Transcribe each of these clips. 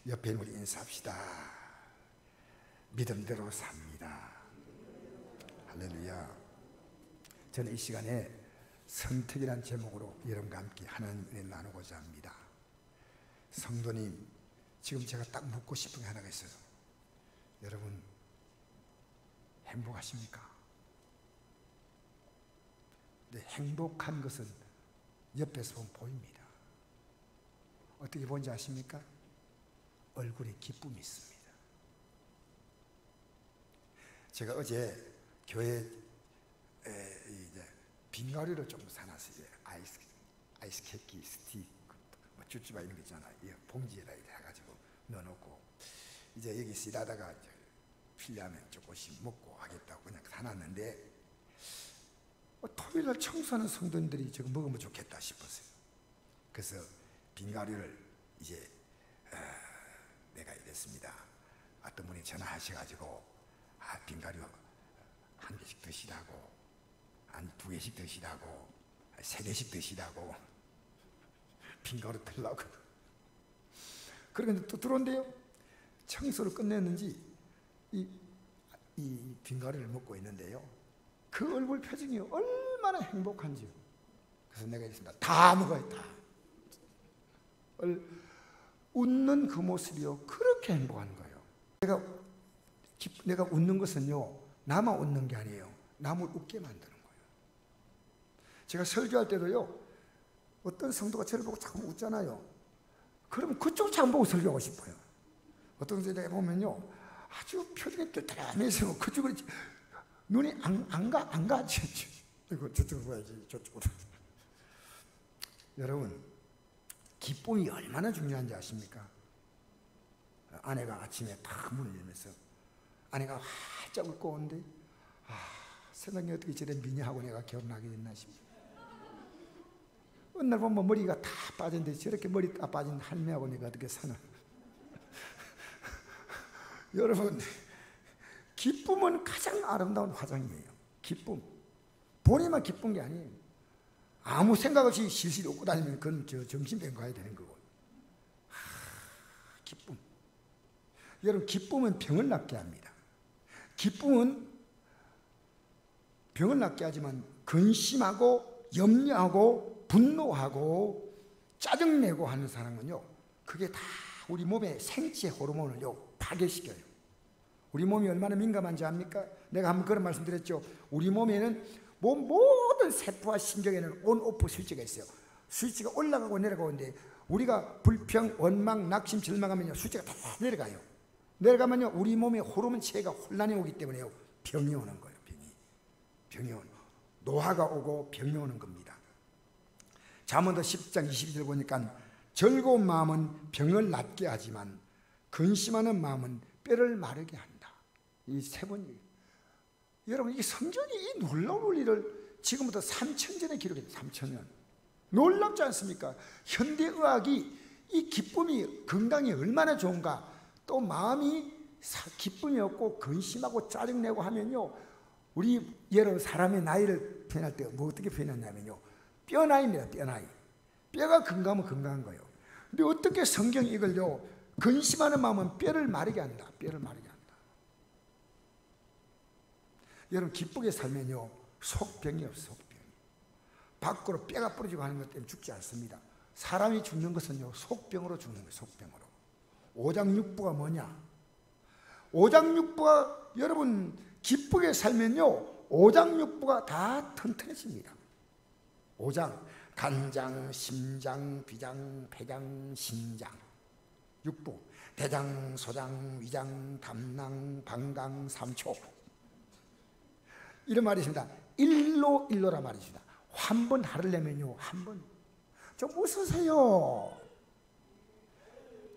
옆에 우리 인사합시다. 믿음대로 삽니다. 할렐루야. 저는 이 시간에 선택이라는 제목으로 여러분과 함께 하나님의 은혜를 나누고자 합니다. 성도님, 지금 제가 딱 묻고 싶은 게 하나가 있어요. 여러분 행복하십니까? 근데 행복한 것은 옆에서 보면 보입니다. 어떻게 보는지 아십니까? 얼굴에 기쁨이 있습니다. 제가 어제 교회 이제 빙가루를 좀 사놨어요. 아이스케이크 스틱, 쭈쭈바 이런 거 있잖아요. 봉지에다 해가지고 넣어놓고 이제 여기서 일하다가 필요하면 조금씩 먹고 하겠다고 그냥 사놨는데 토요일날 청소하는 성도님들이 지금 먹으면 좋겠다 싶었어요. 그래서 빙가루를 이제 내가 이랬습니다. 어떤 분이 전화하셔가지고 빙가루 한 개씩 드시라고, 한 두 개씩 드시라고, 세 개씩 드시라고 빙가루 들라고. 그런데 또 들어온대요. 청소를 끝냈는지 이 빙가루를 먹고 있는데요, 그 얼굴 표정이 얼마나 행복한지요. 그래서 내가 이랬습니다. 다 먹어요, 다. 웃는 그 모습이요, 그렇게 행복한 거예요. 내가 웃는 것은요, 나만 웃는 게 아니에요. 남을 웃게 만드는 거예요. 제가 설교할 때도요, 어떤 성도가 저를 보고 자꾸 웃잖아요. 그러면 그쪽을 자꾸 보고 설교하고 싶어요. 어떤 성도가 보면요, 아주 표정이 뜰뜰하면서 그쪽으로 눈이 안 가. 이거 저쪽으로 가야지, 저쪽으로. 여러분, 기쁨이 얼마나 중요한지 아십니까? 아내가 아침에 딱 문을 열면서 아내가 활짝 웃고 오는데, 세상에 어떻게 저래 미녀하고 내가 결혼하게 됐나 싶어요. 어느 날 보면 머리가 다 빠졌는데 저렇게 머리 다 빠진 할매하고 내가 어떻게 사나. 여러분, 기쁨은 가장 아름다운 화장이에요. 기쁨. 본인만 기쁜 게 아니에요. 아무 생각 없이 실실 웃고 다니면 그건 정신병 가야 되는 거고. 기쁨. 여러분, 기쁨은 병을 낫게 합니다. 기쁨은 병을 낫게 하지만 근심하고 염려하고 분노하고 짜증내고 하는 사람은요, 그게 다 우리 몸의 생체 호르몬을요 파괴시켜요. 우리 몸이 얼마나 민감한지 압니까? 내가 한번 그런 말씀 드렸죠. 우리 몸에는 모든 세포와 신경에는 온오프 스위치가 있어요. 스위치가 올라가고 내려가는데 우리가 불평, 원망, 낙심, 절망하면요 스위치가 다 내려가요. 내려가면요 우리 몸의 호르몬 체계가 혼란이 오기 때문에요 병이 오는 거예요. 병이 오는, 노화가 오고 병이 오는 겁니다. 잠언도 10장 22절 보니까 즐거운 마음은 병을 낫게 하지만 근심하는 마음은 뼈를 마르게 한다. 이 세 번이. 여러분, 이 성경이 이 놀라운 일을 지금부터 3,000년에 기록했어요. 3,000년. 놀랍지 않습니까? 현대의학이 이 기쁨이 건강에 얼마나 좋은가, 또 마음이 기쁨이 없고 근심하고 짜증내고 하면요, 우리 여러분 사람의 나이를 표현할 때 뭐 어떻게 표현하냐면요, 뼈 나이입니다. 뼈 나이. 뼈가 건강하면 건강한 거예요. 근데 어떻게 성경이 이걸요, 근심하는 마음은 뼈를 마르게 한다. 뼈를 마르게 한다. 여러분, 기쁘게 살면요 속병이 없어. 속병. 밖으로 뼈가 부러지고 하는 것 때문에 죽지 않습니다. 사람이 죽는 것은요 속병으로 죽는 거예요. 속병으로. 오장육부가 뭐냐? 오장육부가, 여러분 기쁘게 살면요 오장육부가 다 튼튼해집니다. 오장, 간장, 심장, 비장, 폐장, 신장. 육부, 대장, 소장, 위장, 담낭, 방광, 삼초. 이런 말이 있습니다. 일로라 말이 있습니다. 한 번 하려면요, 한 번. 좀 웃으세요.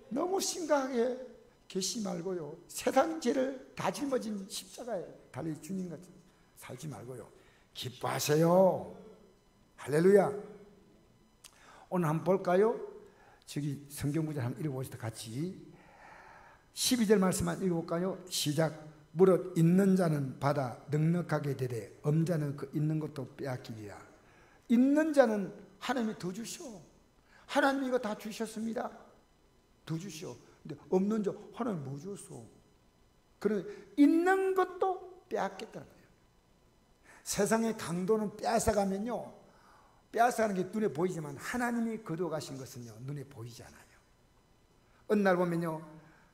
너무 심각하게 계시 말고요. 세상 죄를 다 짊어진 십자가에 달린 주님같이 살지 말고요. 기뻐하세요. 할렐루야. 오늘 한번 볼까요? 저기 성경 구절 한번 읽어보시다 같이. 12절 말씀만 읽어볼까요? 시작. 무릇 있는 자는 받아 넉넉하게 되되 엄자는 그 있는 것도 빼앗기리라. 있는 자는 하나님이 더 주셔. 하나님이 이거 다 주셨습니다. 더 주시오. 근데 없는 자 하나님 뭐 줬어? 그런 있는 것도 빼앗겠다는 거예요. 세상의 강도는 빼앗아가면요, 빼앗아가는 게 눈에 보이지만 하나님이 거둬가신 것은요 눈에 보이지 않아요. 어느 날 보면요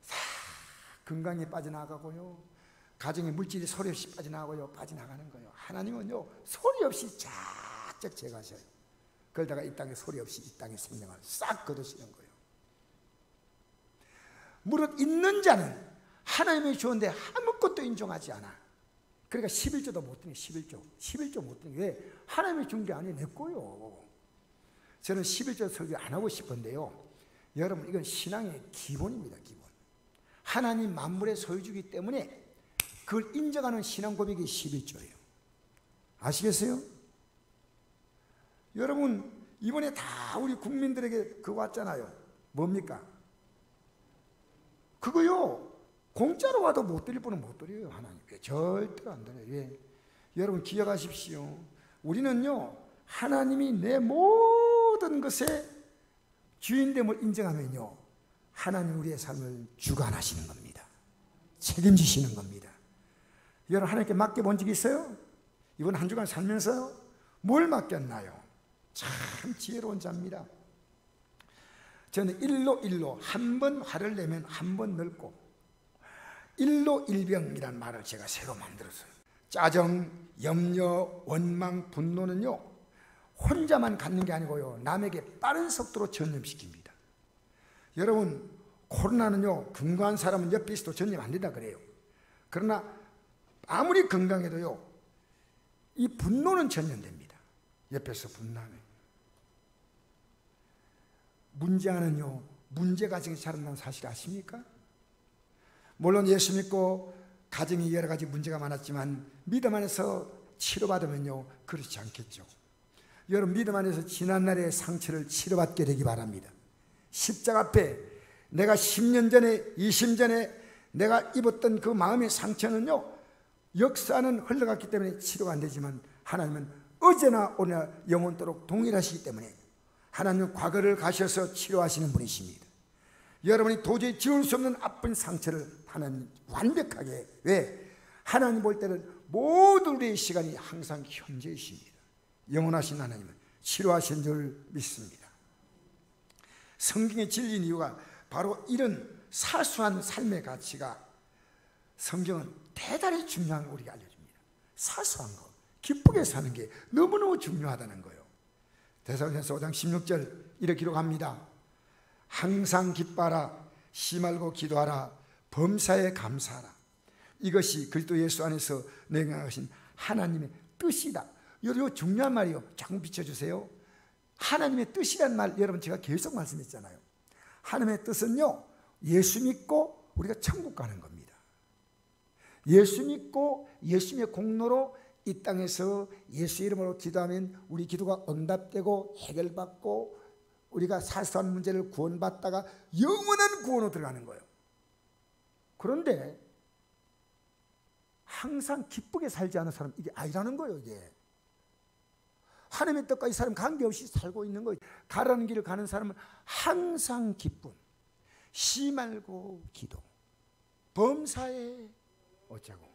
싹 건강이 빠져나가고요, 가정의 물질이 소리 없이 빠져나가고요, 빠져나가는 거예요. 하나님은요 소리 없이 쫙쫙 제거하셔요. 그러다가 이 땅에 소리 없이 이 땅의 생명을 싹 거두시는 거예요. 무릇 있는 자는 하나님이 주었는데 아무것도 인정하지 않아. 그러니까 11조도 못 드네. 11조 못 드네. 왜? 하나님이 준 게 아니에요. 내 거요. 저는 11조 설교 안 하고 싶은데요, 여러분 이건 신앙의 기본입니다. 기본. 하나님 만물의 소유주기 때문에 그걸 인정하는 신앙 고백이 11조예요. 아시겠어요? 여러분 이번에 다 우리 국민들에게 그거 왔잖아요. 뭡니까? 그거요 공짜로 와도 못 드릴 분은 못 드려요. 하나님께 절대로 안 드려요. 왜? 여러분 기억하십시오. 우리는요 하나님이 내 모든 것의 주인됨을 인정하면요 하나님 우리의 삶을 주관하시는 겁니다. 책임지시는 겁니다. 여러분 하나님께 맡겨본 적 있어요? 이번 한 주간 살면서요 뭘 맡겼나요? 참 지혜로운 자입니다. 저는 일로 한 번 화를 내면 한 번 늙고 일로일병이라는 말을 제가 새로 만들었어요. 짜증, 염려, 원망, 분노는요 혼자만 갖는 게 아니고요 남에게 빠른 속도로 전염시킵니다. 여러분 코로나는요 건강한 사람은 옆에 있어도 전염 안 된다 그래요. 그러나 아무리 건강해도요 이 분노는 전염됩니다. 옆에서 분노하면. 문제하는요 문제 가정이 자란다는 사실 아십니까? 물론 예수 믿고 가정이 여러 가지 문제가 많았지만 믿음 안에서 치료받으면요 그렇지 않겠죠. 여러분 믿음 안에서 지난날의 상처를 치료받게 되기 바랍니다. 십자가 앞에 내가 10년 전에 20년 전에 내가 입었던 그 마음의 상처는요 역사는 흘러갔기 때문에 치료가 안 되지만 하나님은 어제나 오늘 영원토록 동일하시기 때문에 하나님은 과거를 가셔서 치료하시는 분이십니다. 여러분이 도저히 지울 수 없는 아픈 상처를 하나님 완벽하게, 왜? 하나님 볼 때는 모든 우리의 시간이 항상 현재이십니다. 영원하신 하나님은 치료하신 줄 믿습니다. 성경의 진리인 이유가 바로 이런 사소한 삶의 가치가 성경은 대단히 중요한 걸 우리가 알려줍니다. 사소한 거, 기쁘게 사는 게 너무너무 중요하다는 거예요. 데살로니가서 5장 16절 이렇게 기록합니다. 항상 기뻐하라, 쉬 말고 기도하라, 범사에 감사하라. 이것이 그리스도 예수 안에서 너희가 하신 하나님의 뜻이다. 이거 중요한 말이에요. 조금 비춰주세요. 하나님의 뜻이란 말 여러분 제가 계속 말씀했잖아요. 하나님의 뜻은요 예수 믿고 우리가 천국 가는 겁니다. 예수 믿고 예수님의 공로로 이 땅에서 예수 이름으로 기도하면 우리 기도가 응답되고 해결받고 우리가 사소한 문제를 구원받다가 영원한 구원으로 들어가는 거예요. 그런데 항상 기쁘게 살지 않은 사람 이게 아니라는 거예요. 이게 하나님의 뜻과 이 사람 관계없이 살고 있는 거예요. 가라는 길을 가는 사람은 항상 기쁨, 쉬 말고 기도, 범사에 어쩌고.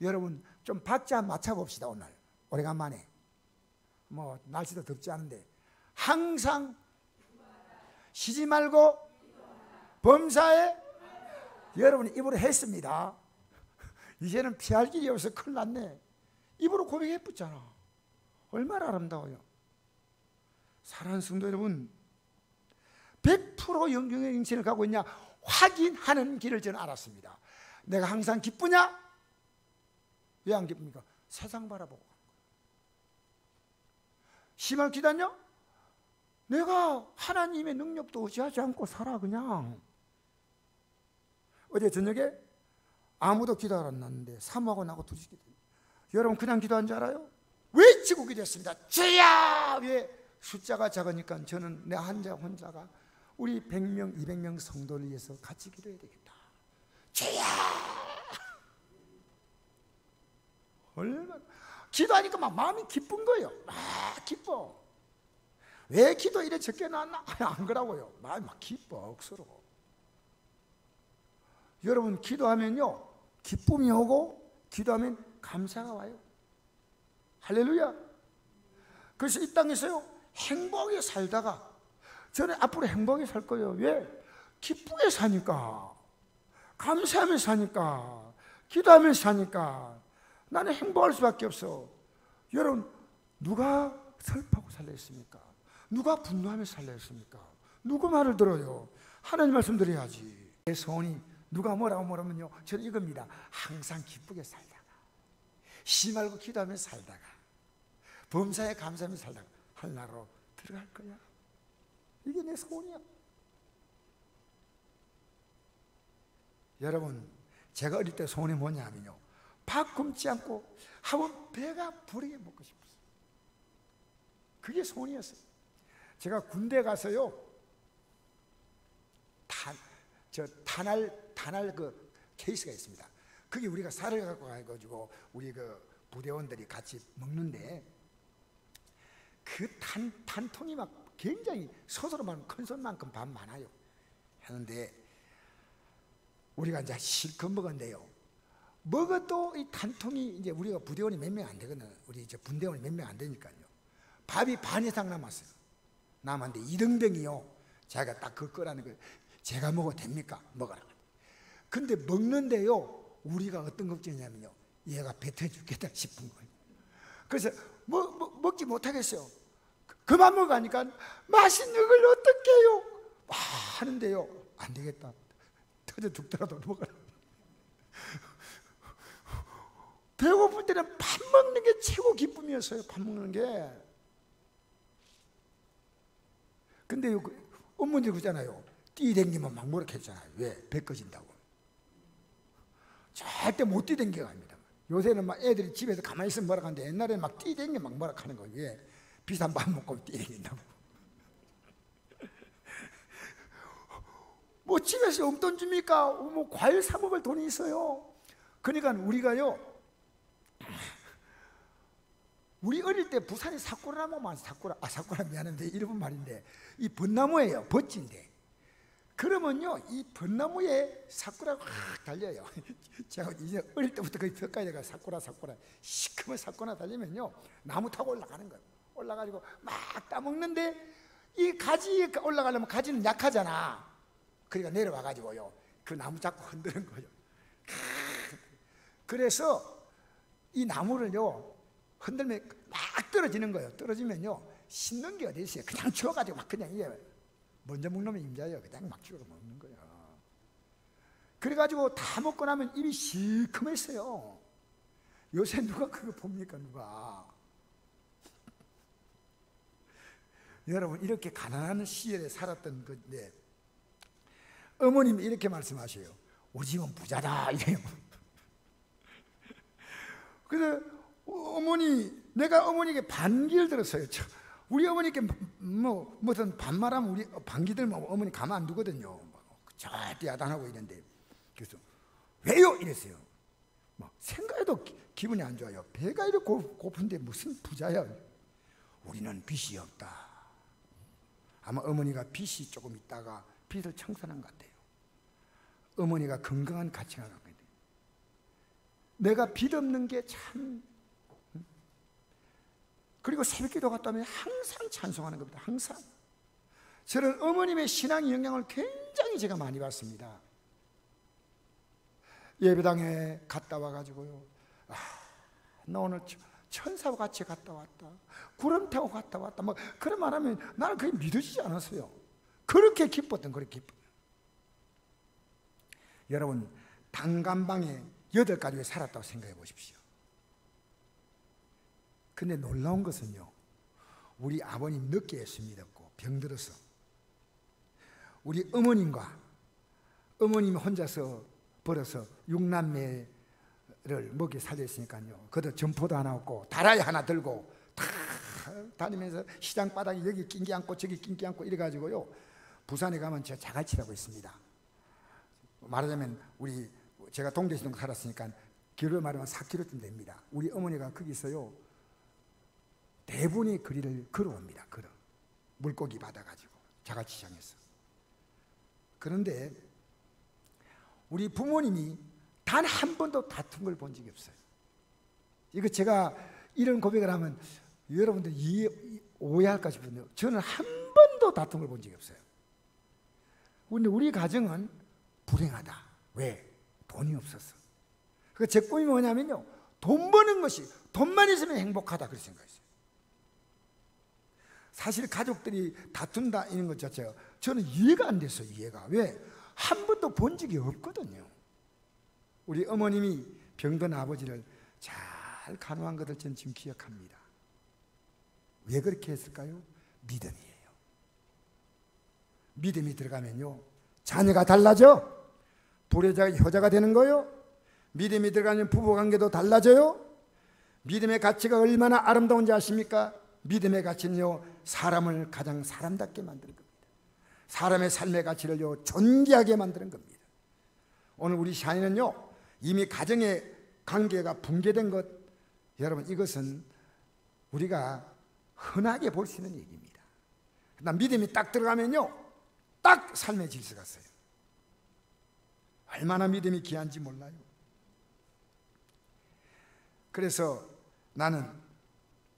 여러분 좀 박자 맞춰봅시다. 오늘 오래간만에 뭐 날씨도 덥지 않은데 항상 쉬지 말고 범사에. 여러분 입으로 했습니다. 이제는 피할 길이 없어. 큰일 났네. 입으로 고백해봤잖아. 얼마나 아름다워요. 사랑하는 성도 여러분, 100% 영경의 인생을 가고 있냐 확인하는 길을 저는 알았습니다. 내가 항상 기쁘냐? 왜 안 기쁩니까? 세상 바라보고. 심한 기다냐? 내가 하나님의 능력도 의지하지 않고 살아 그냥. 어제 저녁에 아무도 기도 안 났는데 사모하고 나고 둘이 기도. 여러분 그냥 기도한 줄 알아요? 외치고 기도했습니다. 주야! 왜? 숫자가 작으니까 저는 내 혼자가 우리 100명, 200명 성도를 위해서 같이 기도해야 되겠다. 주야! 얼마나 기도하니까 막 마음이 기쁜 거예요. 막 기뻐. 왜 기도 이래 적게 나왔나? 안 그러고요. 마음이 막 기뻐, 억수로. 여러분, 기도하면요, 기쁨이 오고, 기도하면 감사가 와요. 할렐루야. 그래서 이 땅에서요, 행복하게 살다가, 저는 앞으로 행복하게 살 거예요. 왜? 기쁘게 사니까, 감사하며 사니까, 기도하며 사니까, 나는 행복할 수밖에 없어. 여러분, 누가 슬퍼하고 살려 했습니까? 누가 분노하며 살려 했습니까? 누구 말을 들어요? 하나님 말씀 드려야지. 내 소원이 누가 뭐라고 말하면요, 저는 이겁니다. 항상 기쁘게 살다가, 쉬지 말고 기도하며 살다가, 범사에 감사하며 살다가 하늘나라로 들어갈 거야. 이게 내 소원이야. 여러분, 제가 어릴 때 소원이 뭐냐면요, 밥 굶지 않고 한번 배가 부르게 먹고 싶었어요. 그게 소원이었어요. 제가 군대 가서요, 탄알 그 케이스가 있습니다. 그게 우리가 쌀을 갖고 가가지고 우리 그 부대원들이 같이 먹는데, 그 탄통이 막 굉장히 스스로만 큰 손만큼 밥 많아요. 하는데 우리가 이제 실컷 먹었는데요, 먹어도 이 탄통이, 이제 우리가 부대원이 몇 명 안 되거든요. 우리 이제 분대원이 몇 명 안 되니까요. 밥이 반 이상 남았어요. 남았는데 이등병이요, 자기가 딱 그 거라는 거예요. 제가 먹어도 됩니까? 먹어라. 근데 먹는데요, 우리가 어떤 걱정이냐면요, 얘가 뱉어 죽겠다 싶은 거예요. 그래서 먹지 못하겠어요. 그만 먹으니까 맛있는 걸 어떻게 해요? 하는데요, 안 되겠다. 터져 죽더라도 먹어라. 배고플 때는 밥 먹는 게 최고 기쁨이었어요. 밥 먹는 게. 근데 어머니 그러잖아요, 뛰댕기면 막 뭐라 했잖아요. 왜? 배 꺼진다고. 절대 못 뛰댕겨 갑니다. 요새는 막 애들이 집에서 가만히 있으면 뭐라 하는데, 옛날에는 막 뛰댕겨 막 뭐라 하는 거예요. 왜? 비싼 밥 먹고 뛰댕긴다고. 뭐 집에서 용돈 줍니까? 뭐 과일 사 먹을 돈이 있어요. 그러니까 우리가요, 우리 어릴 때 부산에 사쿠라나무만, 사쿠라 미안한데 일본 말인데, 이 벚나무예요. 벚지인데, 그러면요, 이 벚나무에 사쿠라가 확 달려요. 제가 이제 어릴 때부터 거의 벽까지 내가 사쿠라 시커먼 사쿠라 달리면요, 나무 타고 올라가는 거예요. 올라가지고 막 따먹는데, 이 가지 올라가려면 가지는 약하잖아. 그러니까 내려와가지고요, 그 나무 잡고 흔드는 거예요. 그래서 이 나무를요, 흔들면 막 떨어지는 거예요. 떨어지면요, 씹는 게 어디 있어요. 그냥 주워가지고 막 그냥 이게 먼저 먹는 놈이 임자예요. 그냥 막 주워 먹는 거예요. 그래가지고 다 먹고 나면 입이 시커맸어요. 요새 누가 그거 봅니까? 누가? 여러분, 이렇게 가난한 시절에 살았던 건데, 어머님이 이렇게 말씀하셔요. 우리 집은 부자다 이래요. 그래서 내가 어머니에게 반기를 들었어요. 우리 어머니께 무슨 반말하면 우리 반기 들면 어머니 가만 안 두거든요. 절대 야단하고 있는데, 그래서 왜요? 이랬어요. 생각해도 기분이 안 좋아요. 배가 이렇게 고픈데 무슨 부자야. 우리는 빚이 없다. 아마 어머니가 빚이 조금 있다가 빚을 청산한 것 같아요. 어머니가 건강한 가치가 갖고 있대요. 내가 빚 없는 게 참. 그리고 새벽기도 갔다 오면 항상 찬송하는 겁니다. 항상. 저는 어머님의 신앙 영향을 굉장히 제가 많이 받습니다. 예배당에 갔다 와가지고요, 나 오늘 천사와 같이 갔다 왔다, 구름 타고 갔다 왔다, 뭐 그런 말하면 나는 그게 믿어지지 않았어요. 그렇게 기뻤던, 그렇게 기뻤. 여러분, 단간방에 8가족이 살았다고 생각해 보십시오. 근데 놀라운 것은요, 우리 아버님 늦게 예수 믿었고 병들어서 우리 어머님과 어머님이 혼자서 벌어서 6남매를 먹여 살렸으니까요, 그도 점포도 하나 없고 다라이 하나 들고 다 다니면서 시장 바닥에 여기 낑기 앉고 저기 낑기 앉고 이래가지고요, 부산에 가면 저 자갈치라고 있습니다. 말하자면 제가 동대시동 살았으니까 길을 말하면 4km쯤 됩니다. 우리 어머니가 거기서요, 대부분의 거리를 걸어옵니다. 물고기 받아가지고 자갈치장에서. 그런데 우리 부모님이 단 한 번도 다툰 걸 본 적이 없어요. 이거 제가 이런 고백을 하면 여러분들이 오해할까 싶은데요, 저는 한 번도 다툰 걸 본 적이 없어요. 근데 우리 가정은 불행하다. 왜? 돈이 없었어. 그 제 꿈이 뭐냐면요, 돈 버는 것이, 돈만 있으면 행복하다, 그렇게 생각했어요. 사실 가족들이 다툰다 이런 것 자체가 저는 이해가 안 됐어요. 이해가. 왜? 한 번도 본 적이 없거든요. 우리 어머님이 병든 아버지를 잘 간호한 것을 저는 지금 기억합니다. 왜 그렇게 했을까요? 믿음이에요. 믿음이 들어가면요, 자녀가 달라져. 불효자가 효자가 되는 거요. 믿음이 들어가면 부부관계도 달라져요. 믿음의 가치가 얼마나 아름다운지 아십니까? 믿음의 가치는요, 사람을 가장 사람답게 만드는 겁니다. 사람의 삶의 가치를요, 존귀하게 만드는 겁니다. 오늘 우리 샤이는요, 이미 가정의 관계가 붕괴된 것, 여러분, 이것은 우리가 흔하게 볼 수 있는 얘기입니다. 그러나 믿음이 딱 들어가면요, 딱 삶의 질서가 써요. 얼마나 믿음이 귀한지 몰라요. 그래서 나는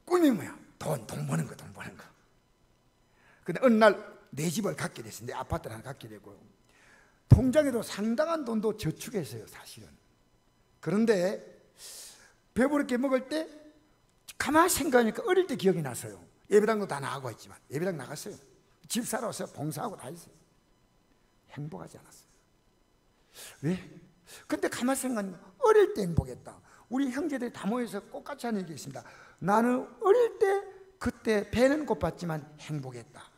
꿈이 뭐야? 돈 버는 거, 돈 버는 거. 근데 어느 날 내 집을 갖게 됐어요. 내 아파트를 하나 갖게 되고, 통장에도 상당한 돈도 저축했어요, 사실은. 그런데 배부르게 먹을 때 가만히 생각하니까 어릴 때 기억이 났어요. 예배당도 다 나가고 있지만, 예배당 나갔어요. 집 사러 왔어요. 봉사하고 다 했어요. 행복하지 않았어요. 왜? 근데 가만히 생각하니까 어릴 때 행복했다. 우리 형제들이 다 모여서 똑같이 하는 얘기 있습니다. 나는 어릴 때 그때 배는 못 봤지만 행복했다.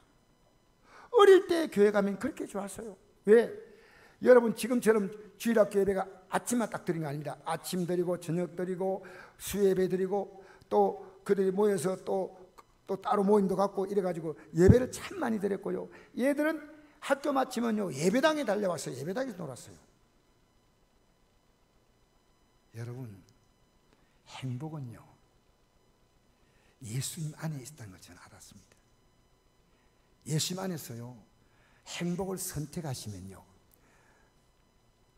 어릴 때 교회 가면 그렇게 좋았어요. 왜? 여러분 지금처럼 주일학교 예배가 아침만 딱 드린 거 아닙니다. 아침 드리고 저녁 드리고 수예배 드리고 또 그들이 모여서 또 따로 모임도 갖고 이래가지고 예배를 참 많이 드렸고요. 얘들은 학교 마치면요, 예배당에 달려왔어요. 예배당에서 놀았어요. 여러분, 행복은요, 예수님 안에 있다는 걸 저는 알았습니다. 예수님 안에서요, 행복을 선택하시면요,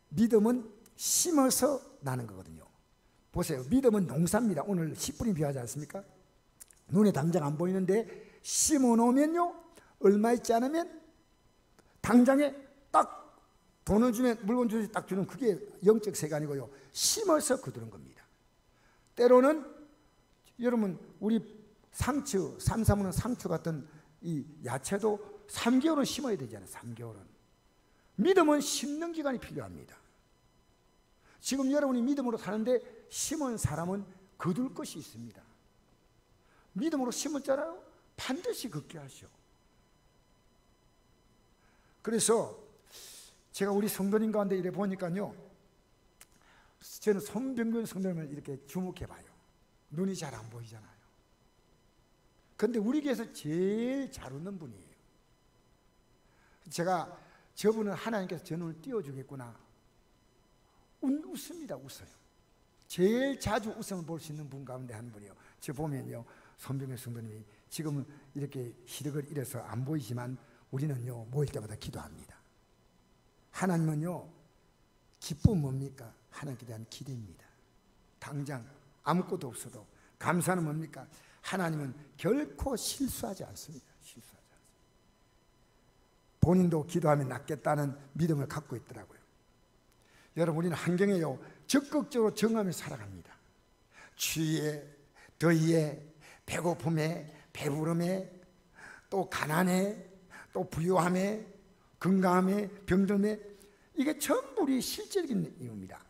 믿음은 심어서 나는 거거든요. 보세요. 믿음은 농사입니다. 오늘 씨 뿌림 비유하지 않습니까? 눈에 당장 안 보이는데 심어 놓으면요, 얼마 있지 않으면 당장에 딱 돈을 주면, 물건 주면 딱 주는, 그게 영적 세간이고요. 심어서 거두는 겁니다. 때로는 여러분, 우리 상추, 삼삼오는 상추 같은 이 야채도 3개월은 심어야 되잖아요. 3개월은. 믿음은 심는 기간이 필요합니다. 지금 여러분이 믿음으로 사는데 심은 사람은 거둘 것이 있습니다. 믿음으로 심었잖아요. 반드시 걷게 하시오. 그래서 제가 우리 성도님 가운데 이래 보니까요, 저는 손병근 성도님을 이렇게 주목해 봐요. 눈이 잘 안 보이잖아요. 근데 우리 교회에서 제일 잘 웃는 분이에요. 제가 저분은 하나님께서 저 눈을 띄워주겠구나, 웃습니다. 웃어요. 제일 자주 웃음을 볼 수 있는 분 가운데 한 분이요. 저 보면요, 손병근 성도님이 지금은 이렇게 시력을 잃어서 안 보이지만 우리는요, 모일 때마다 기도합니다. 하나님은요, 기쁨은 뭡니까? 하나님께 대한 기대입니다. 당장 아무것도 없어도 감사는 뭡니까? 하나님은 결코 실수하지 않습니다. 실수하지 않습니다. 본인도 기도하면 낫겠다는 믿음을 갖고 있더라고요. 여러분, 우리는 환경에요, 적극적으로 정하며 살아갑니다. 추위에, 더위에, 배고픔에, 배부름에, 또 가난에, 또 부유함에, 건강함에, 병듦에, 이게 전부 우리 실제적인 이유입니다.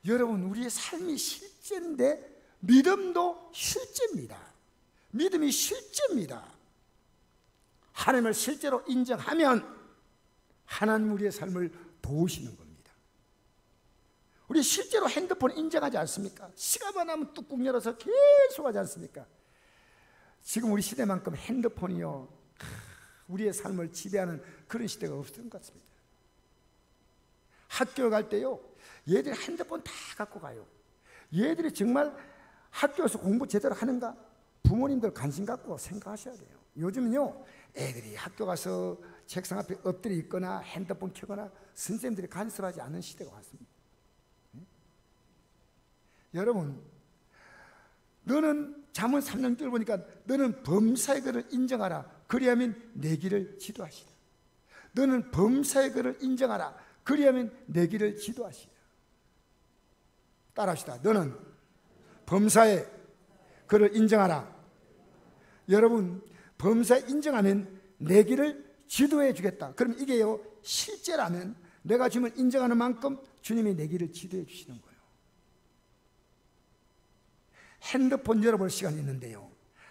여러분, 우리의 삶이 실제인데 믿음도 실제입니다. 믿음이 실제입니다. 하나님을 실제로 인정하면 하나님 우리의 삶을 도우시는 겁니다. 우리 실제로 핸드폰 인정하지 않습니까? 시간만 나면 뚜껑 열어서 계속 하지 않습니까? 지금 우리 시대만큼 핸드폰이요, 우리의 삶을 지배하는 그런 시대가 없었던 것 같습니다. 학교 갈 때요, 얘들이 핸드폰 다 갖고 가요. 얘들이 정말 학교에서 공부 제대로 하는가? 부모님들 관심 갖고 생각하셔야 돼요. 요즘은요, 애들이 학교 가서 책상 앞에 엎드려 있거나 핸드폰 켜거나 선생님들이 간섭하지 않는 시대가 왔습니다. 여러분, 너는 잠언 3장 보니까 너는 범사의 것을 인정하라. 그리하면 내 길을 지도하시라. 너는 범사의 것을 인정하라. 그리하면 내 길을 지도하시라. 따라합시다. 너는 범사의 것을 인정하라. 여러분, 범사에 인정하면 내 길을 지도해 주겠다. 그럼 이게요, 실제라면 내가 주님을 인정하는 만큼 주님이 내 길을 지도해 주시는 거예요. 핸드폰 열어볼 시간이 있는데요,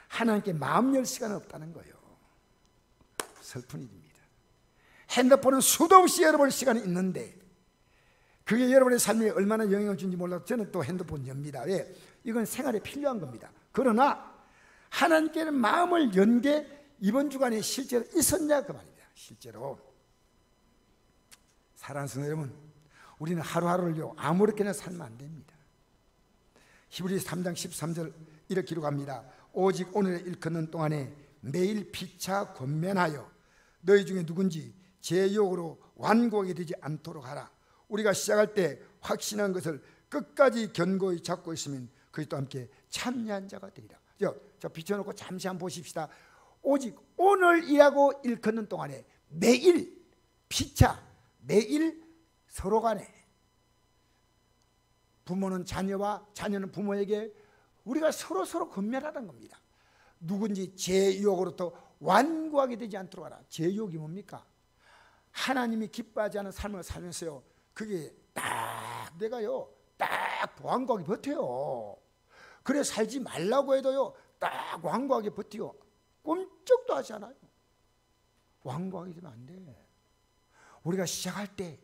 하나님께 마음 열 시간은 없다는 거예요. 슬픈 일입니다. 핸드폰은 수도 없이 열어볼 시간이 있는데 그게 여러분의 삶에 얼마나 영향을 주는지 몰라도 저는 또 핸드폰 엽니다. 왜? 이건 생활에 필요한 겁니다. 그러나 하나님께는 마음을 연 게 이번 주간에 실제로 있었냐 그 말입니다. 실제로 사랑하는 성도 여러분, 우리는 하루하루를요 아무렇게나 살면 안 됩니다. 히브리서 3장 13절 이렇게 기록합니다. 오직 오늘의 일컫는 동안에 매일 피차 권면하여 너희 중에 누군지 제 유혹으로 완고하게 되지 않도록 하라. 우리가 시작할 때 확신한 것을 끝까지 견고히 잡고 있으면 그리스도와 함께 참여한 자가 되리라. 저 비춰놓고 잠시 한번 보십시다. 오직 오늘이라고 일컫는 동안에 매일 피차, 매일 서로 간에, 부모는 자녀와 자녀는 부모에게 우리가 서로 권면하는 겁니다. 누군지 제 유혹으로부터 완고하게 되지 않도록 하라. 제 유혹이 뭡니까? 하나님이 기뻐하지 않은 삶을 살면서요, 그게 딱 내가요 딱 완고하게 버텨요. 그래 살지 말라고 해도요 딱 완고하게 버티고 꼼짝도 하지 않아요. 완고하게 되면 안 돼. 우리가 시작할 때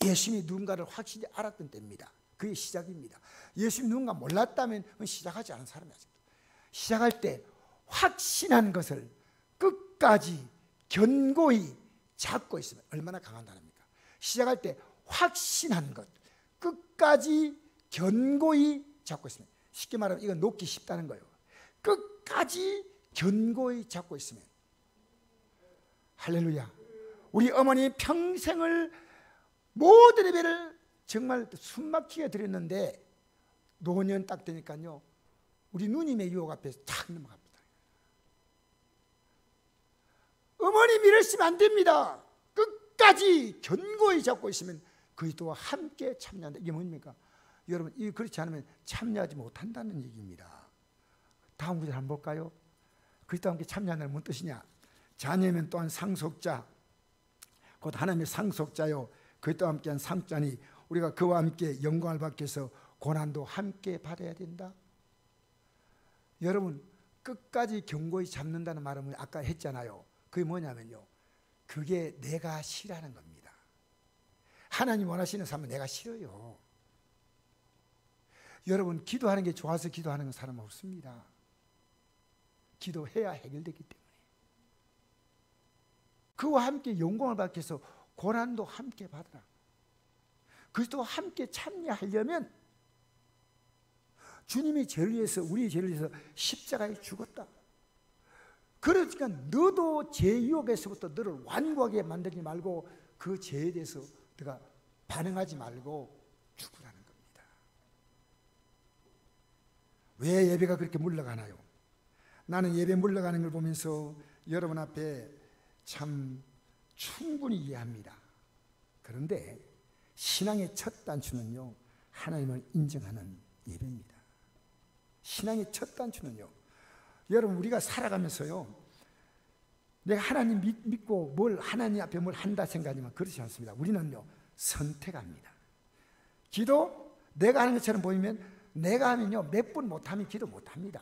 예수님이 누군가를 확실히 알았던 때입니다. 그게 시작입니다. 예수님이 누군가 몰랐다면 시작하지 않은 사람이 아직도. 시작할 때 확신한 것을 끝까지 견고히 잡고 있으면 얼마나 강한 단어입니까? 시작할 때 확신한 것 끝까지 견고히 잡고 있으면, 쉽게 말하면 이건 놓기 쉽다는 거예요. 끝까지 견고히 잡고 있으면. 할렐루야. 우리 어머니 평생을 모든 예배를 정말 숨막히게 드렸는데 노년 딱 되니까요 우리 누님의 유혹 앞에서 탁 넘어갑니다. 어머니 밀으시면 안 됩니다. 끝까지 견고히 잡고 있으면 그리스도와 함께 참여한다. 이게 뭡니까? 여러분, 이 그렇지 않으면 참여하지 못한다는 얘기입니다. 다음 구절 한번 볼까요? 그리스도와 함께 참여한다는 무슨 뜻이냐? 자녀면 또한 상속자, 곧 하나님의 상속자요 그리스도와 함께한 상자니 우리가 그와 함께 영광을 받기 위해서 고난도 함께 받아야 된다. 여러분, 끝까지 견고히 잡는다는 말은 아까 했잖아요. 그게 뭐냐면요, 그게 내가 싫어하는 겁니다. 하나님 원하시는 삶은 내가 싫어요. 여러분, 기도하는 게 좋아서 기도하는 사람은 없습니다. 기도해야 해결되기 때문에. 그와 함께 영광을 받기 위해서 고난도 함께 받으라. 그리스도와 함께 참여하려면 주님이 죄를 위해서, 우리의 죄를 위해서 십자가에 죽었다. 그러니까 너도 죄 유혹에서부터 너를 완고하게 만들지 말고 그 죄에 대해서 네가 반응하지 말고 죽으라는 겁니다. 왜 예배가 그렇게 물러가나요? 나는 예배 물러가는 걸 보면서 여러분 앞에 참 충분히 이해합니다. 그런데 신앙의 첫 단추는요, 하나님을 인정하는 예배입니다. 신앙의 첫 단추는요, 여러분 우리가 살아가면서요 내가 하나님 믿고 뭘 하나님 앞에 뭘 한다 생각하지만 그렇지 않습니다. 우리는요 선택합니다. 기도 내가 하는 것처럼 보이면 내가 하면요 몇 분 못하면 기도 못합니다.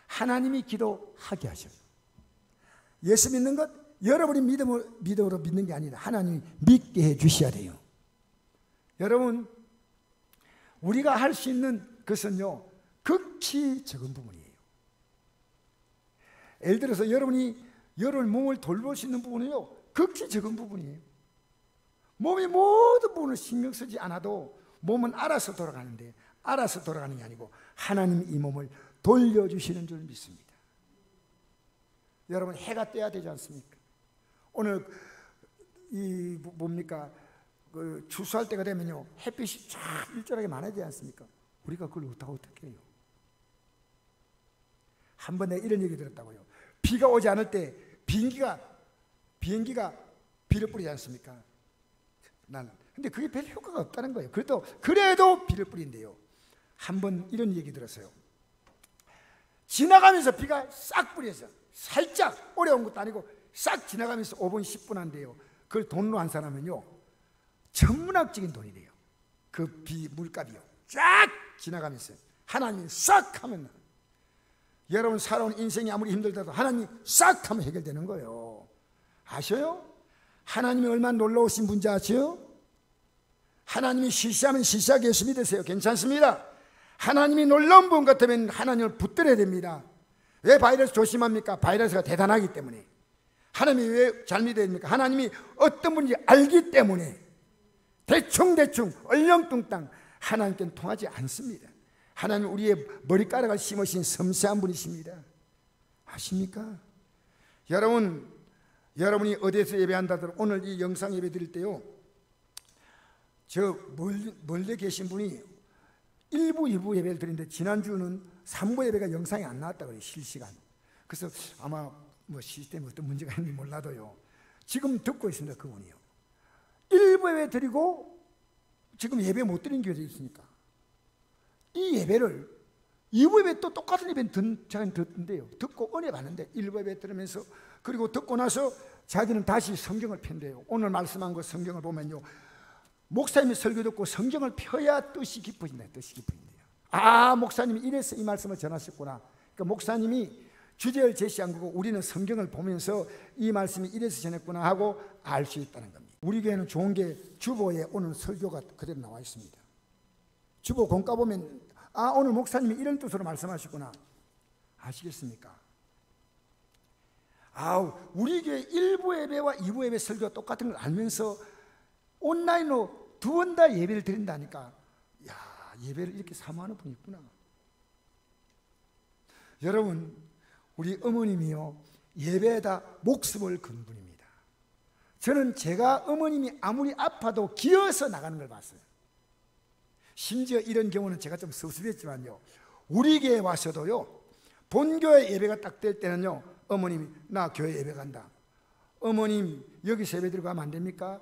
하나님이 기도하게 하셔요. 예수 믿는 것 여러분이 믿음으로 믿는 게 아니라 하나님이 믿게 해 주셔야 돼요. 여러분, 우리가 할 수 있는 것은요 극히 적은 부분이에요. 예를 들어서 여러분이 몸을 돌볼 수 있는 부분은요 극히 적은 부분이에요. 몸의 모든 부분을 신경 쓰지 않아도 몸은 알아서 돌아가는데, 알아서 돌아가는 게 아니고 하나님이 이 몸을 돌려주시는 줄 믿습니다. 여러분 해가 떠야 되지 않습니까? 오늘 이 뭡니까? 그 추수할 때가 되면요 햇빛이 쫙 일절하게 많아지지 않습니까? 우리가 그걸 어떻게 해요? 한 번 내가 이런 얘기 들었다고요. 비가 오지 않을 때 비행기가 비를 뿌리지 않습니까? 근데 그게 별 효과가 없다는 거예요. 그래도 비를 뿌린대요. 한 번 이런 얘기 들었어요. 지나가면서 비가 싹 뿌려서 살짝 오래 온 것도 아니고 싹 지나가면서 5분 10분 한대요. 그걸 돈으로 환산하면요 천문학적인 돈이 돼요. 그 비 물값이요 쫙 지나가면서 하나님이 싹 하면, 여러분 살아온 인생이 아무리 힘들다도 하나님이 싹 하면 해결되는 거예요. 아셔요? 하나님이 얼마나 놀라우신 분인지 아세요? 하나님이 시시하면 시시하게 예수 믿으세요. 괜찮습니다. 하나님이 놀라운 분 같으면 하나님을 붙들어야 됩니다. 왜 바이러스 조심합니까? 바이러스가 대단하기 때문에. 하나님이 왜 잘 믿어야 됩니까? 하나님이 어떤 분인지 알기 때문에. 대충 얼렁뚱땅 하나님께는 통하지 않습니다. 하나님 우리의 머리카락을 심으신 섬세한 분이십니다. 아십니까? 여러분이 어디에서 예배한다더라도 오늘 이 영상 예배 드릴 때요 저 멀리 계신 분이 1부, 2부 예배를 드리는데 지난주는 3부 예배가 영상이 안 나왔다고 그래요. 실시간. 그래서 아마 뭐 시스템에 어떤 문제가 있는지 몰라도요 지금 듣고 있습니다. 그분이요 1부 예배 드리고 지금 예배 못 드린 교회도 있으니까 이 예배를 2부 예배 또 똑같은 예배는 자기는 듣는데요 듣고 은혜 받는데 1부 예배 들으면서 그리고 듣고 나서 자기는 다시 성경을 편대요. 오늘 말씀한 거 성경을 보면요 목사님이 설교 듣고 성경을 펴야 뜻이 깊어진다. 뜻이 깊어진대요. 아 목사님이 이래서 이 말씀을 전하셨구나. 그러니까 목사님이 주제를 제시한 거고 우리는 성경을 보면서 이 말씀이 이래서 전했구나 하고 알 수 있다는 겁니다. 우리 교회는 좋은 게 주보에 오늘 설교가 그대로 나와 있습니다. 주보 공과 보면 아 오늘 목사님이 이런 뜻으로 말씀하셨구나. 아시겠습니까? 우리 교회 1부 예배와 2부 예배 설교가 똑같은 걸 알면서 온라인으로 두 번 다 예배를 드린다니까 야 예배를 이렇게 사모하는 분이 있구나. 여러분 우리 어머님이요 예배에다 목숨을 건 분입니다. 저는 제가 어머님이 아무리 아파도 기어서 나가는 걸 봤어요. 심지어 이런 경우는 제가 좀 섭섭했지만요 우리 교회에 와서도요 본교회 예배가 딱 될 때는요 어머님이 나 교회 예배 간다. 어머님 여기서 예배 드리고 가면 안 됩니까?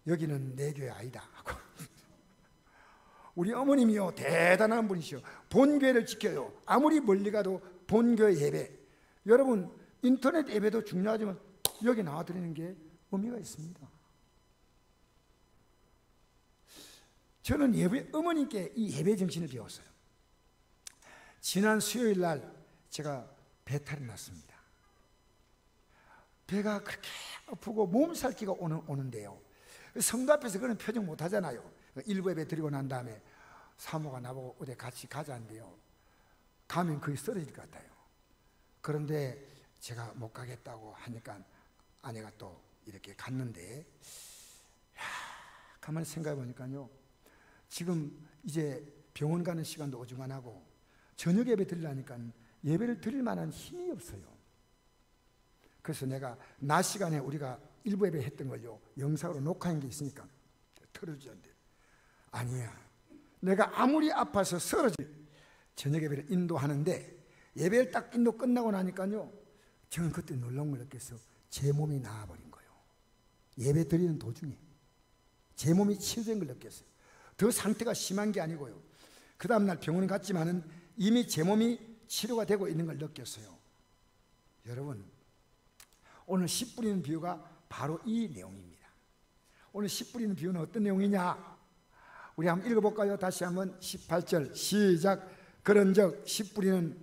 여기는 내 교회 아니다 하고 우리 어머님이요 대단한 분이시오. 본교회를 지켜요. 아무리 멀리 가도 본교회 예배. 여러분 인터넷 예배도 중요하지만 여기 나와드리는 게 의미가 있습니다. 저는 어머님께 이 예배 정신을 배웠어요. 지난 수요일 날 제가 배탈이 났습니다. 배가 그렇게 아프고 몸살기가 오는데요 성도 앞에서 그런 표정 못 하잖아요. 1부 예배 드리고 난 다음에 사모가 나보고 어디 같이 가자는데요 가면 거의 쓰러질 것 같아요. 그런데 제가 못 가겠다고 하니까 아내가 또 이렇게 갔는데 가만히 생각해 보니까요 지금 이제 병원 가는 시간도 어중간하고 저녁 예배 드리려니까 예배를 드릴 만한 힘이 없어요. 그래서 내가 낮 시간에 우리가 1부 예배 했던 걸요 영상으로 녹화한 게 있으니까 틀어주는데 아니야 내가 아무리 아파서 쓰러질 저녁 예배를 인도하는데 예배를 딱 인도 끝나고 나니까요 저는 그때 놀라운 걸 느꼈어. 제 몸이 나아버린 거예요. 예배 드리는 도중에 제 몸이 치유된 걸 느꼈어요. 더 상태가 심한 게 아니고요 그 다음날 병원에 갔지만은 이미 제 몸이 치료가 되고 있는 걸 느꼈어요. 여러분 오늘 씨 뿌리는 비유가 바로 이 내용입니다. 오늘 씨 뿌리는 비유는 어떤 내용이냐 우리 한번 읽어볼까요? 다시 한번 18절 시작. 그런즉 씨 뿌리는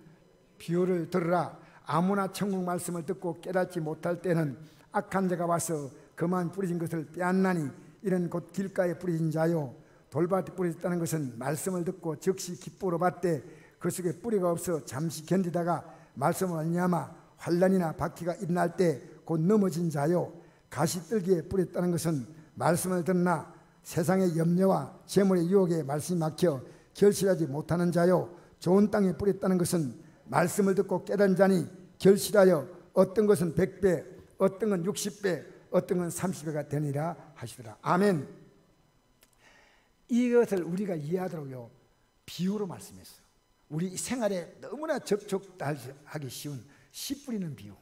비유를 들으라. 아무나 천국 말씀을 듣고 깨닫지 못할 때는 악한 자가 와서 그만 뿌려진 것을 빼앗나니 이는 곧 길가에 뿌려진 자요 돌밭에 뿌려졌다는 것은 말씀을 듣고 즉시 기뻐로 받되 그 속에 뿌리가 없어 잠시 견디다가 말씀을 말미암아 환난이나 박해가 일어날 때 곧 넘어진 자요 가시떨기에 뿌렸다는 것은 말씀을 듣나 세상의 염려와 재물의 유혹에 말씀이 막혀 결실하지 못하는 자요 좋은 땅에 뿌렸다는 것은 말씀을 듣고 깨달은 자니 결실하여 어떤 것은 100배, 어떤 건 60배, 어떤 건 30배가 되니라 하시더라. 아멘. 이것을 우리가 이해하도록요, 비유로 말씀했어요. 우리 생활에 너무나 접촉하기 쉬운 씨 뿌리는 비유.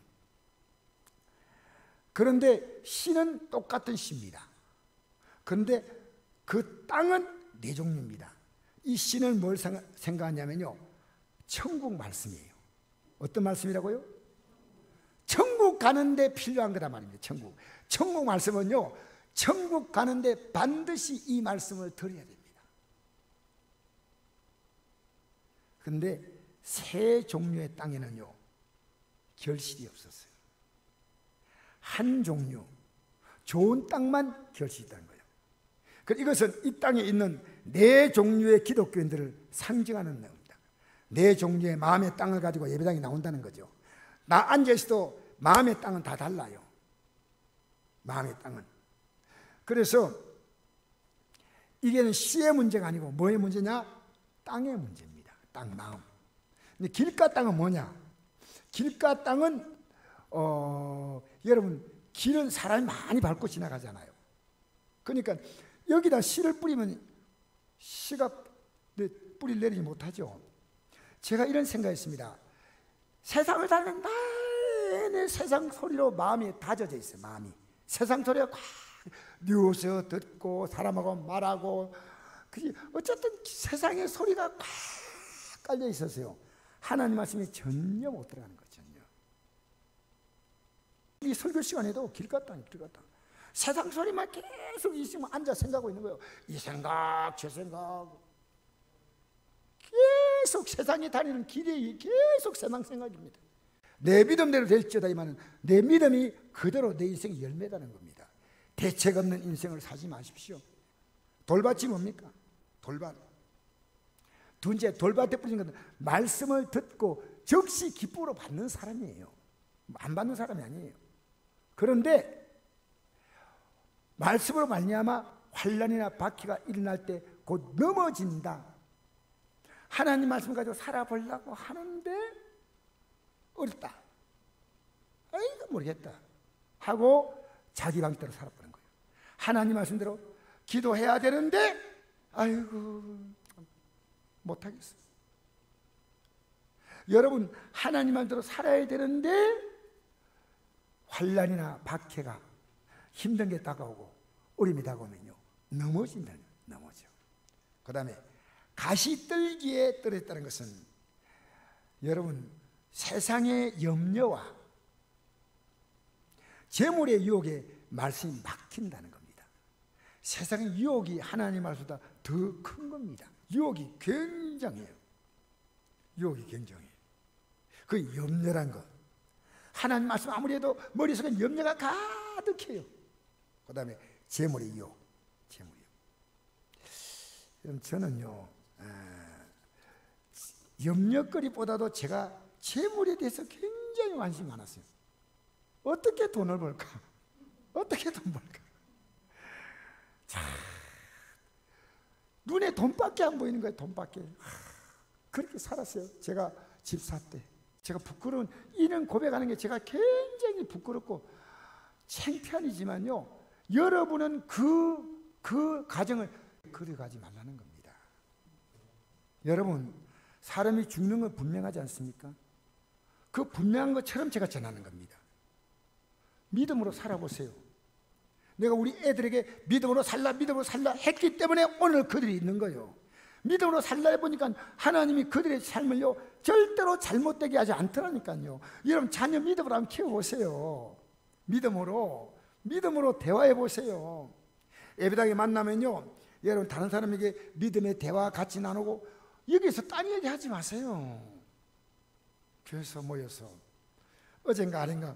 그런데 씨는 똑같은 씨입니다. 그런데 그 땅은 네 종류입니다. 이 씨는 뭘 생각하냐면요, 천국 말씀이에요. 어떤 말씀이라고요? 천국 가는데 필요한 거란 말입니다. 천국 말씀은요, 천국 가는데 반드시 이 말씀을 들어야 됩니다. 그런데 세 종류의 땅에는요, 결실이 없었어요. 한 종류, 좋은 땅만 결실이 있다는 거예요. 이것은 이 땅에 있는 네 종류의 기독교인들을 상징하는 내용입니다. 네 종류의 마음의 땅을 가지고 예배당에 나온다는 거죠. 나 앉아있어도 마음의 땅은 다 달라요. 마음의 땅은. 그래서 이게는 씨의 문제가 아니고 뭐의 문제냐? 땅의 문제입니다. 땅, 마음. 근데 길가 땅은 뭐냐? 길가 땅은 여러분, 길은 사람이 많이 밟고 지나가잖아요. 그러니까 여기다 씨를 뿌리면 씨가 뿌리를 내리지 못하죠. 제가 이런 생각했습니다. 세상을 사는 내내 세상 소리로 마음이 다져져 있어요. 마음이 세상 소리가 꽉 뉴스 듣고 사람하고 말하고, 어쨌든 세상의 소리가 꽉 깔려 있었어요. 하나님 말씀이 전혀 못 들어가는 거죠. 전혀. 이 설교 시간에도 길 갔다 세상 소리만 계속 있으면 앉아 생각하고 있는 거예요. 이 생각 저 생각, 계속 세상에 다니는 길이 계속 세상 생각입니다. 내 믿음대로 될지어다, 이만은 내 믿음이 그대로 내 인생의 열매라는 겁니다. 대책 없는 인생을 사지 마십시오. 돌밭이 뭡니까? 돌밭. 둘째, 돌밭에 뿌리는 것은 말씀을 듣고 즉시 기쁨으로 받는 사람이에요. 안 받는 사람이 아니에요. 그런데 말씀으로 말미암아 환난이나 박해가 일어날 때 곧 넘어진다. 하나님 말씀 가지고 살아보려고 하는데 어렵다. 아이고 모르겠다 하고 자기 방식대로 살아보는 거예요. 하나님 말씀대로 기도해야 되는데 아이고 못하겠어요. 여러분, 하나님 말씀대로 살아야 되는데 환난이나 박해가 힘든 게 다가오고 어려움이 다가오면요, 넘어진다는 거예요. 넘어져. 그 다음에 가시떨기에 떨어졌다는 것은 여러분, 세상의 염려와 재물의 유혹에 말씀이 막힌다는 겁니다. 세상의 유혹이 하나님 말씀보다 더 큰 겁니다. 유혹이 굉장해요. 유혹이 굉장해요. 그 염려란 것, 하나님 말씀 아무리 해도 머릿속에 염려가 가득해요. 그 다음에 재물의 유혹, 재물의 유혹. 저는요, 염려거리보다도 제가 재물에 대해서 굉장히 관심이 많았어요. 어떻게 돈을 벌까? 어떻게 돈 벌까? 자, 눈에 돈밖에 안 보이는 거예요. 돈밖에. 그렇게 살았어요. 제가 집사 때. 제가 부끄러운, 이런 고백하는 게 제가 굉장히 부끄럽고 창피하지만요, 여러분은 그 가정을 그려가지 말라는 겁니다. 여러분, 사람이 죽는 건 분명하지 않습니까? 그 분명한 것처럼 제가 전하는 겁니다. 믿음으로 살아보세요. 내가 우리 애들에게 믿음으로 살라 했기 때문에 오늘 그들이 있는 거예요. 믿음으로 살라 해보니까 하나님이 그들의 삶을요, 절대로 잘못되게 하지 않더라니까요. 여러분, 자녀 믿음으로 한번 키워보세요. 믿음으로 대화해보세요. 예배당에 만나면요, 여러분, 다른 사람에게 믿음의 대화 같이 나누고 여기서 딴 얘기 하지 마세요. 교회에서 모여서. 어젠가 아닌가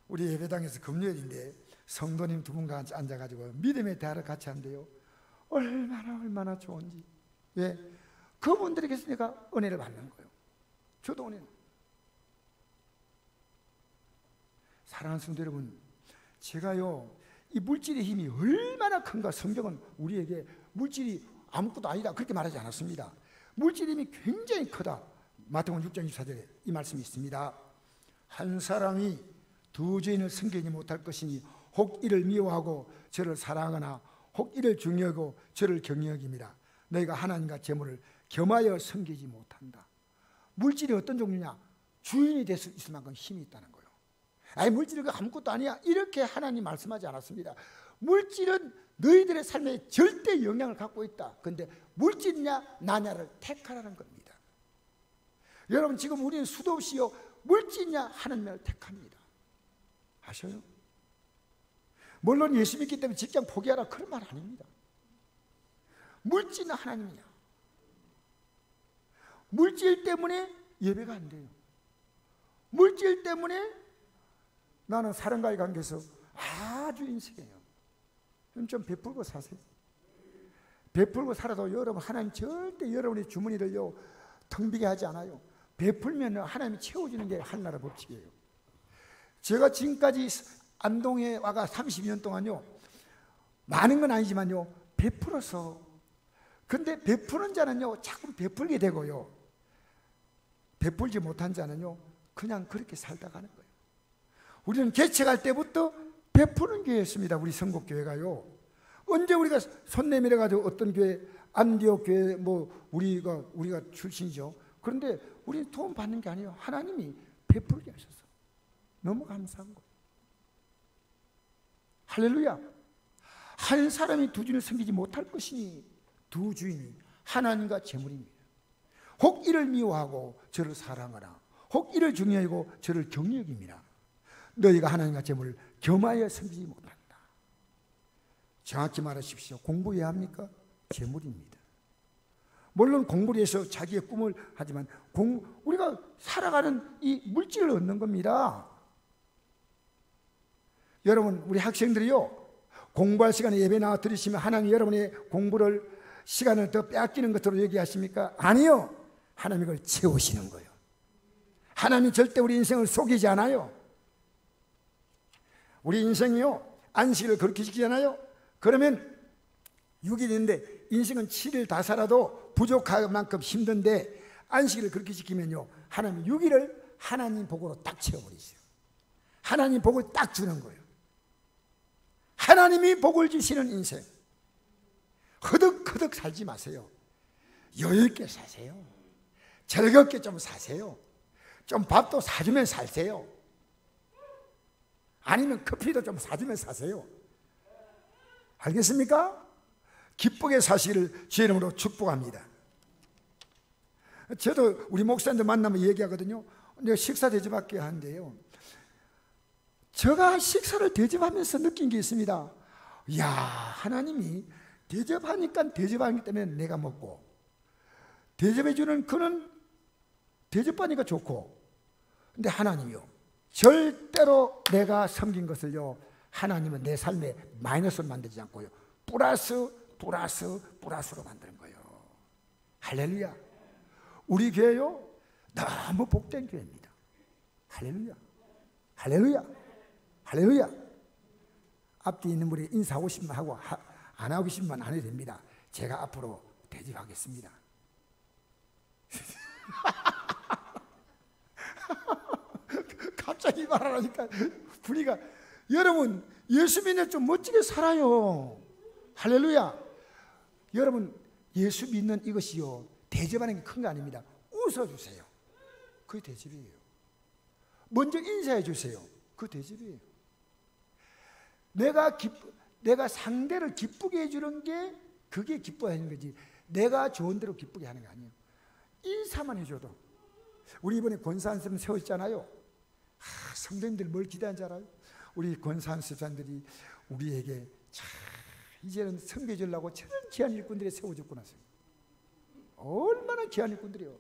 우리 예배당에서 금요일인데 성도님 두 분과 앉아가지고 믿음의 대화를 같이 한대요. 얼마나 좋은지. 왜? 그분들에게서 내가 은혜를 받는 거예요. 저도 은혜는. 사랑하는 성도 여러분, 제가요, 이 물질의 힘이 얼마나 큰가, 성경은 우리에게 물질이 아무것도 아니다 그렇게 말하지 않았습니다. 물질의 힘이 굉장히 크다. 마태복음 6장 24절에 이 말씀이 있습니다. 한 사람이 두 주인을 섬기지 못할 것이니 혹 이를 미워하고 저를 사랑하거나 혹 이를 중요하고 저를 경외하기니라. 너희가 하나님과 재물을 겸하여 섬기지 못한다. 물질이 어떤 종류냐? 주인이 될 수 있을 만큼 힘이 있다는 거예요. 아니 물질이 아무것도 아니야, 이렇게 하나님 말씀하지 않았습니다. 물질은 너희들의 삶에 절대 영향을 갖고 있다. 그런데 물질이냐 나냐를 택하라는 겁니다. 여러분 지금 우리는 수도 없이요 물질이냐 하나님을 택합니다. 아셔요? 물론 예수 믿기 때문에 직장 포기하라 그런 말 아닙니다. 물질은 하나님이냐. 물질 때문에 예배가 안 돼요. 물질 때문에 나는 사람과의 관계에서 아주 인색해요. 좀 베풀고 사세요. 베풀고 살아도 여러분 하나님 절대 여러분의 주머니를요 텅 비게 하지 않아요. 베풀면 하나님이 채워주는 게 하나의 법칙이에요. 제가 지금까지 안동에 와가 32년 동안요 많은 건 아니지만요 베풀어서, 근데 베푸는 자는요 자꾸 베풀게 되고요 베풀지 못한 자는요 그냥 그렇게 살다 가는 거예요. 우리는 개척할 때부터 베푸는 교회였습니다. 우리 선곡교회가요. 언제 우리가 손 내밀어 가지고 어떤 교회, 안디옥 교회 뭐 우리가 출신이죠. 그런데 우리는 도움 받는 게 아니에요. 하나님이 베풀게 하셔서 너무 감사한 거예요. 할렐루야. 한 사람이 두 주인을 섬기지 못할 것이니 두 주인이 하나님과 재물입니다. 혹 이를 미워하고 저를 사랑하라. 혹 이를 중요하고 저를 경외하기니라. 너희가 하나님과 재물을 겸하여 섬기지 못한다. 정확히 말하십시오. 공부 왜 합니까? 재물입니다. 물론 공부를 해서 자기의 꿈을 하지만 우리가 살아가는 이 물질을 얻는 겁니다. 여러분 우리 학생들이요 공부할 시간에 예배 나와 들으시면 하나님 여러분의 공부를 시간을 더 빼앗기는 것으로 얘기하십니까? 아니요. 하나님이 그걸 채우시는 거예요. 하나님이 절대 우리 인생을 속이지 않아요. 우리 인생이요 안식일을 그렇게 지키잖아요. 그러면 6일인데 인생은 7일 다 살아도 부족할 만큼 힘든데 안식일을 그렇게 지키면요 하나님 6일을 하나님 복으로 딱 채워버리세요. 하나님 복을 딱 주는 거예요. 하나님이 복을 주시는 인생. 허덕허덕 살지 마세요. 여유 있게 사세요. 즐겁게 좀 사세요. 좀 밥도 사주면 사세요. 아니면 커피도 좀 사주면 사세요. 알겠습니까? 기쁘게 사시기를 주의 이름으로 축복합니다. 저도 우리 목사님들 만나면 얘기하거든요. 내가 식사 대접할게 하는데요 제가 식사를 대접하면서 느낀 게 있습니다. 이야, 하나님이 대접하니까 대접하기 때문에 내가 먹고, 대접해주는 그는 대접하니까 좋고, 근데 하나님이요 절대로 내가 섬긴 것을요 하나님은 내 삶에 마이너스를 만들지 않고요 플러스로 만드는 거예요. 할렐루야. 우리 교회요 너무 복된 교회입니다. 할렐루야. 할렐루야. 할렐루야. 앞뒤 있는 분이 인사하고 싶으면 하고 안 하고 싶으면 안 해도 됩니다. 제가 앞으로 대접하겠습니다. 갑자기 말하니까 분위기가, 여러분 예수 믿는 좀 멋지게 살아요. 할렐루야. 여러분 예수 믿는 이것이요 대접하는 게 큰 거 아닙니다. 웃어주세요. 그게 대접이에요. 먼저 인사해 주세요. 그게 대접이에요. 내가 상대를 기쁘게 해주는 게 그게 기뻐하는 거지, 내가 좋은 대로 기쁘게 하는 게 아니에요. 인사만 해줘도. 우리 이번에 권사안습 세웠잖아요. 성도님들 뭘 기대한 줄 알아요? 우리 권사안습자들이 우리에게 참 이제는 섬겨 주려고 저런 귀한 일꾼들이 세워졌구나. 얼마나 귀한 일꾼들이요.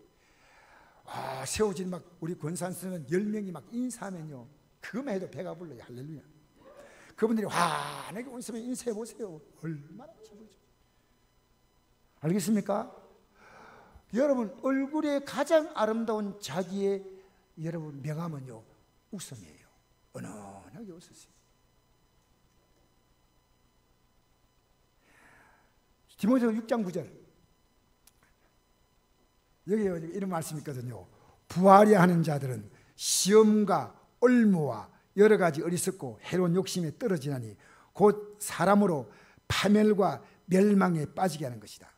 세워진 막 우리 권사안습은 10명이 막 인사하면요 그것만 해도 배가 불러요. 할렐루야. 그분들이 환하게 웃으면 인사해 보세요. 얼마나 기쁘죠. 알겠습니까? 여러분 얼굴에 가장 아름다운 자기의 여러분 명함은요 웃음이에요. 은은하게 웃으세요. 디모데후서 6장 9절 여기 이런 말씀이 있거든요. 부하려 하는 자들은 시험과 올무와 여러 가지 어리석고 해로운 욕심에 떨어지나니 곧 사람으로 파멸과 멸망에 빠지게 하는 것이다.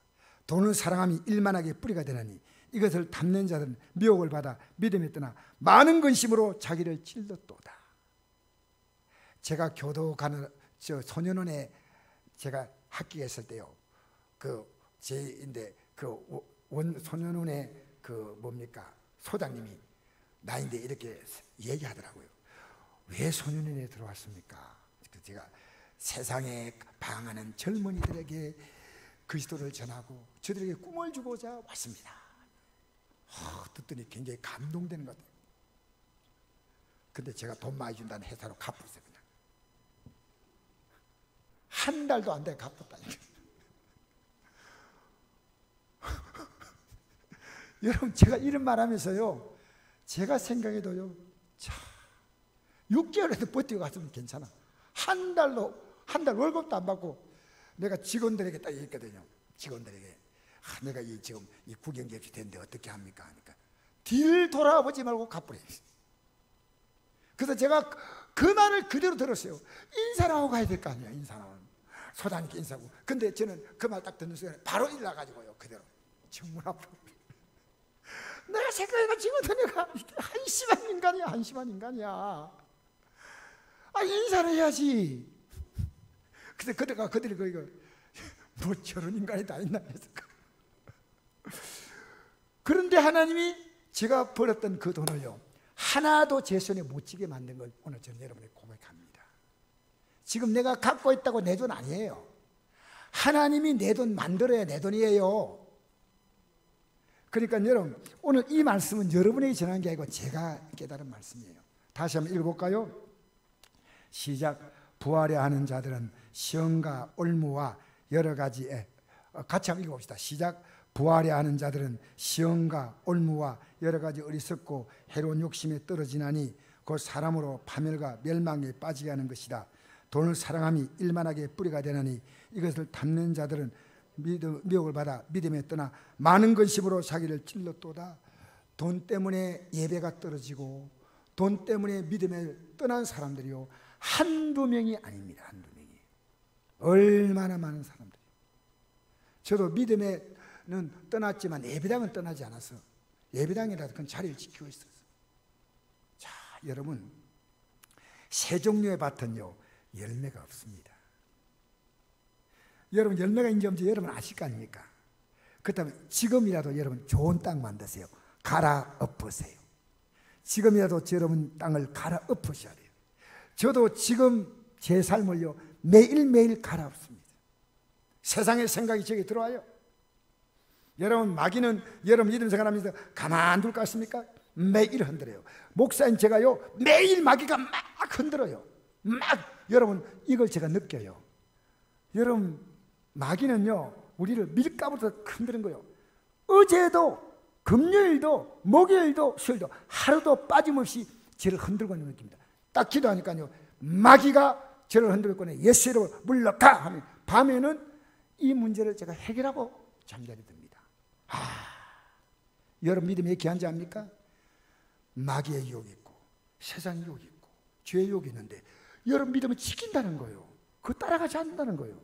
돈을 사랑함이 일만하게 뿌리가 되나니 이것을 탐낸 자들은 미혹을 받아 믿음에 떠나 많은 근심으로 자기를 찔렀도다. 제가 교도 가는 소년원에 제가 학교에 있을 때요, 소년원의 소장님이 나인데 이렇게 얘기하더라고요. 왜 소년원에 들어왔습니까? 제가 세상에 방황하는 젊은이들에게 그리스도를 전하고 저들에게 꿈을 주고자 왔습니다. 듣더니 굉장히 감동되는 것 같아요. 근데 제가 돈 많이 준다는 회사로 갚았어요. 그냥 한 달도 안 돼 갚았다니까. 여러분, 제가 이런 말 하면서요, 제가 생각해도요, 6개월에도 버티고 갔으면 괜찮아. 한 달 월급도 안 받고 내가 직원들에게 딱 얘기했거든요. 직원들에게 내가 지금 이 국영개업이 됐는데 어떻게 합니까? 하니까 뒤를 돌아보지 말고 갚으래. 그래서 제가 그 말을 그대로 들었어요. 인사하고 가야 될 거 아니야. 인사하고 소장님께 인사하고. 근데 저는 그 말 딱 듣는 순간에 바로 일나가지고요, 그대로 정문 앞으로. 내가 생각해가 직원들 내가 한심한 인간이야. 한심한 인간이야. 인사를 해야지. 근데 그들이 뭐 저런 인간이 다 있나 해서. 그런데 하나님이 제가 벌었던 그 돈을요, 하나도 제 손에 못 쥐게 만든 걸 오늘 저는 여러분에게 고백합니다. 지금 내가 갖고 있다고 내 돈 아니에요. 하나님이 내 돈 만들어야 내 돈이에요. 그러니까 여러분, 오늘 이 말씀은 여러분에게 전한 게 아니고 제가 깨달은 말씀이에요. 다시 한번 읽어볼까요? 시작. 부활해야 하는 자들은 시험과 올무와 여러 가지, 같이 한번 읽어봅시다. 시작. 부활해야 하는 자들은 시험과 올무와 여러 가지 어리석고 해로운 욕심에 떨어지나니 곧 사람으로 파멸과 멸망에 빠지게 하는 것이다. 돈을 사랑함이 일만하게 뿌리가 되나니 이것을 탐낸 자들은 미혹을 받아 믿음에 떠나 많은 근심으로 자기를 찔렀도다. 돈 때문에 예배가 떨어지고 돈 때문에 믿음에 떠난 사람들이요, 한두 명이 아닙니다. 한두 명이. 얼마나 많은 사람들이. 저도 믿음에는 떠났지만 예배당은 떠나지 않았어. 예배당이라도 그건 자리를 지키고 있었어. 자, 여러분, 세 종류의 밭은요, 열매가 없습니다. 여러분, 열매가 있는지 없는지 여러분 아실 거 아닙니까? 그렇다면 지금이라도 여러분 좋은 땅 만드세요. 갈아엎으세요. 지금이라도 여러분 땅을 갈아엎으셔야 돼요. 저도 지금 제 삶을요, 매일매일 갈아엎습니다. 세상의 생각이 저에게 들어와요. 여러분, 마귀는 여러분 믿음 생활하면서 가만둘 것 같습니까? 매일 흔들어요. 목사님, 제가요 매일 마귀가 막 흔들어요. 여러분, 이걸 제가 느껴요. 여러분, 마귀는요 우리를 밀가부터 흔드는 거예요. 어제도, 금요일도, 목요일도, 수요일도 하루도 빠짐없이 저를 흔들고 있는 느낌입니다. 딱 기도하니까요, 마귀가 저를 흔들고 있네. 예수로 물러가 하면 밤에는 이 문제를 제가 해결하고 잠자리 듭니다. 여러분 믿음이 귀한지 압니까? 마귀의 유혹이 있고 세상의 유혹이 있고 죄의 유혹이 있는데 여러분 믿음을 지킨다는 거예요. 그거 따라가지 않는다는 거예요.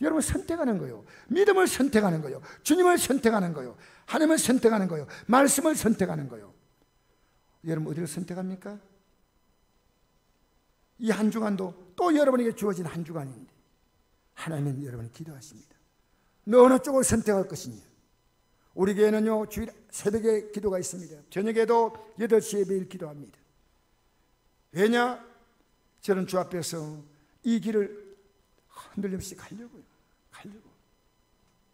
여러분 선택하는 거예요. 믿음을 선택하는 거예요. 주님을 선택하는 거예요. 하나님을 선택하는 거예요. 말씀을 선택하는 거예요. 여러분 어디를 선택합니까? 이 한 주간도 또 여러분에게 주어진 한 주간인데 하나님은 여러분이 기도하십니다. 너 어느 쪽을 선택할 것이냐? 우리 교회는요 주일 새벽에 기도가 있습니다. 저녁에도 8시에 매일 기도합니다. 왜냐? 저는 주 앞에서 이 길을 흔들림 없이 가려고요.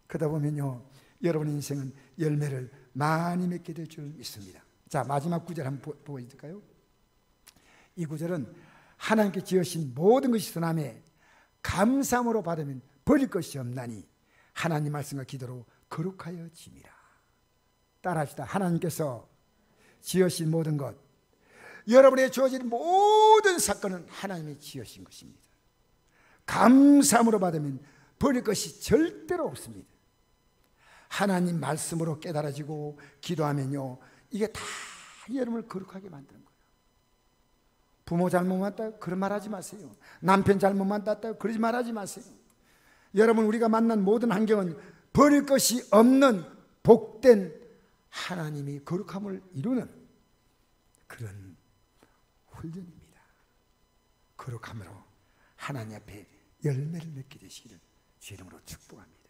그러다 보면요 여러분의 인생은 열매를 많이 맺게 될 줄 믿습니다. 자, 마지막 구절 한번 보여줄까요? 이 구절은 하나님께 지으신 모든 것이 선함에 감사함으로 받으면 버릴 것이 없나니 하나님 말씀과 기도로 거룩하여 짐이라. 따라합시다. 하나님께서 지으신 모든 것, 여러분의 주어진 모든 사건은 하나님이 지으신 것입니다. 감사함으로 받으면 버릴 것이 절대로 없습니다. 하나님 말씀으로 깨달아지고 기도하면요 이게 다 여러분을 거룩하게 만드는 거예요. 부모 잘못 만났다 그런 말 하지 마세요. 남편 잘못 만났다 그러지 말하지 마세요. 여러분, 우리가 만난 모든 환경은 버릴 것이 없는 복된 하나님이 거룩함을 이루는 그런 훈련입니다. 거룩함으로 하나님 앞에 열매를 맺게 되시기를 주 이름으로 축복합니다.